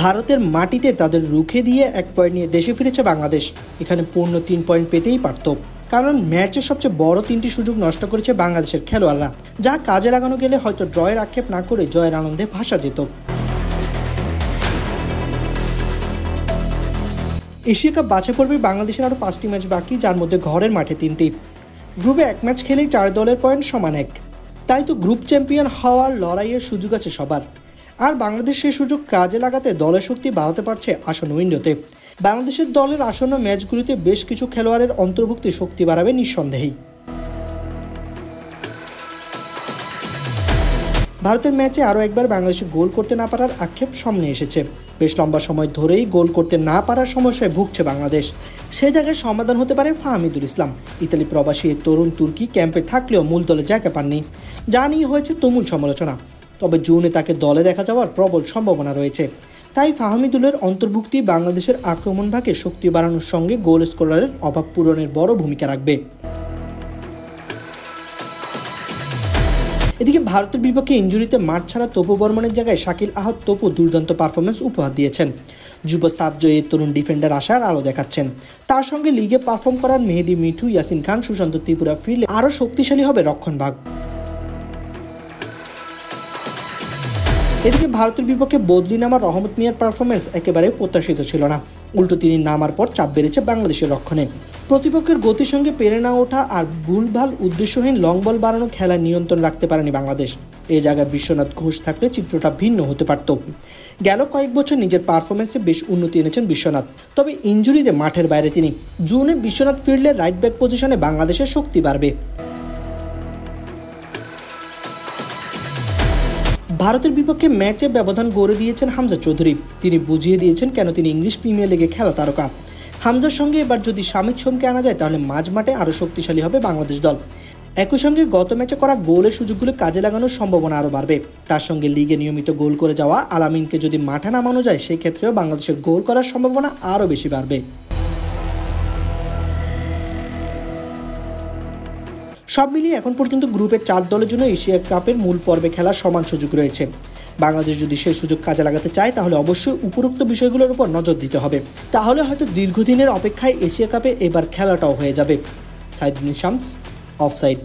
ভারতের মাটিতে তাদের রুখে দিয়ে 1 পয়েন্ট নিয়ে দেশে ফিরেছে বাংলাদেশ। এখানে পূর্ণ 3 পয়েন্ট পেতেই পারত, কারণ ম্যাচের সবচেয়ে বড় 3টি সুযোগ নষ্ট করেছে বাংলাদেশের খেলোয়াড়রা, যা কাজে লাগানো গেলে হয়তো ড্রয়ের আক্ষেপ না করে জয়ের আনন্দে ভাসা যেত। এশিয়া কাপ বাছাই পর্বে বাংলাদেশের আরও 5টি ম্যাচ বাকি, যার মধ্যে ঘরের মাঠে 3টি। গ্রুপে 1 ম্যাচ খেলেই 4 দলের পয়েন্ট সমান 1। তাই তো গ্রুপ চ্যাম্পিয়ন হওয়ার লড়াইয়ের সুযোগ আছে সবার। আর বাংলাদেশ সেই সুযোগ কাজে লাগাতে দলের শক্তি বাড়াতে পারছে আসন্ন উইন্ডোতে। বাংলাদেশের দলের আসন্ন ম্যাচগুলিতে বেশ কিছু খেলোয়াড়ের অন্তর্ভুক্তি শক্তি বাড়াবে নিঃসন্দেহেই। ভারতের ম্যাচে আরও একবার বাংলাদেশে গোল করতে না পারার আক্ষেপ সামনে এসেছে। বেশ লম্বা সময় ধরেই গোল করতে না পারার সমস্যায় ভুগছে বাংলাদেশ। সে জায়গায় সমাধান হতে পারে ফাহমিদুল ইসলাম। ইতালি প্রবাসী এই তরুণ তুর্কি ক্যাম্পে থাকলেও মূল দলে জায়গা পাননি, যা নিয়ে হয়েছে তুমুল সমালোচনা। তবে জুনে তাকে দলে দেখা যাওয়ার প্রবল সম্ভাবনা রয়েছে। তাই ফাহমিদুলের অন্তর্ভুক্তি বাংলাদেশের আক্রমণ ভাগে শক্তি বাড়ানোর সঙ্গে গোল স্কোরারের অভাব পূরণের বড় ভূমিকা রাখবে। এদিকে ভারতের বিপক্ষে ইনজুরিতে মাঠ ছাড়া তপু বর্মনের জায়গায় শাকিল আহত তপু দুর্দান্ত পারফরমেন্স উপহার দিয়েছেন। যুব সাফ জয়ে তরুণ ডিফেন্ডার আসার আলো দেখাচ্ছেন। তার সঙ্গে লিগে পারফর্ম করার মেহেদী মিঠু, ইয়াসিন খান, সুশান্ত ত্রিপুরা ফিরলে আরও শক্তিশালী হবে রক্ষণভাগ। এদিকে ভারতের বিপক্ষে বদলি নামার রহমত মিয়ার পারফরমেন্স একেবারে প্রত্যাশিত ছিল না। উল্টো তিনি নামার পর চাপ বেড়েছে বাংলাদেশের রক্ষণে। প্রতিপক্ষের গতির সঙ্গে পেরে না ওঠা আর ভুলভাল উদ্দেশ্যহীন লং বল বাড়ানো খেলার নিয়ন্ত্রণ রাখতে পারেনি বাংলাদেশ। এই জায়গায় বিশ্বনাথ ঘোষ থাকলে চিত্রটা ভিন্ন হতে পারত। গেল কয়েক বছর নিজের পারফরমেন্সে বেশ উন্নতি এনেছেন বিশ্বনাথ, তবে ইনজুরিতে মাঠের বাইরে তিনি। জুনে বিশ্বনাথ ফিরলে রাইট ব্যাক পজিশনে বাংলাদেশের শক্তি বাড়বে। ভারতের বিপক্ষে ম্যাচে ব্যবধান গড়ে দিয়েছেন হামজা চৌধুরী। তিনি বুঝিয়ে দিয়েছেন কেন তিনি ইংলিশ প্রিমিয়ার লিগে খেলা তারকা। হামজার সঙ্গে এবার যদি শামিদ সোমকে আনা যায়, তাহলে মাঝমাঠে আরও শক্তিশালী হবে বাংলাদেশ দল। একই সঙ্গে গত ম্যাচে করা গোলের সুযোগগুলো কাজে লাগানোর সম্ভাবনা আরও বাড়বে। তার সঙ্গে লিগে নিয়মিত গোল করে যাওয়া আলামিনকে যদি মাঠে নামানো যায়, সেই ক্ষেত্রেও বাংলাদেশের গোল করার সম্ভাবনা আরও বেশি বাড়বে। সব মিলিয়ে এখন পর্যন্ত গ্রুপের 4 দলের জন্য এশিয়া কাপের মূল পর্বে খেলার সমান সুযোগ রয়েছে। বাংলাদেশ যদি সেই সুযোগ কাজে লাগাতে চায়, তাহলে অবশ্যই উপরোক্ত বিষয়গুলোর উপর নজর দিতে হবে। তাহলে হয়তো দীর্ঘদিনের অপেক্ষায় এশিয়া কাপে এবার খেলাটাও হয়ে যাবে। সাইদুল শামস, অফসাইড।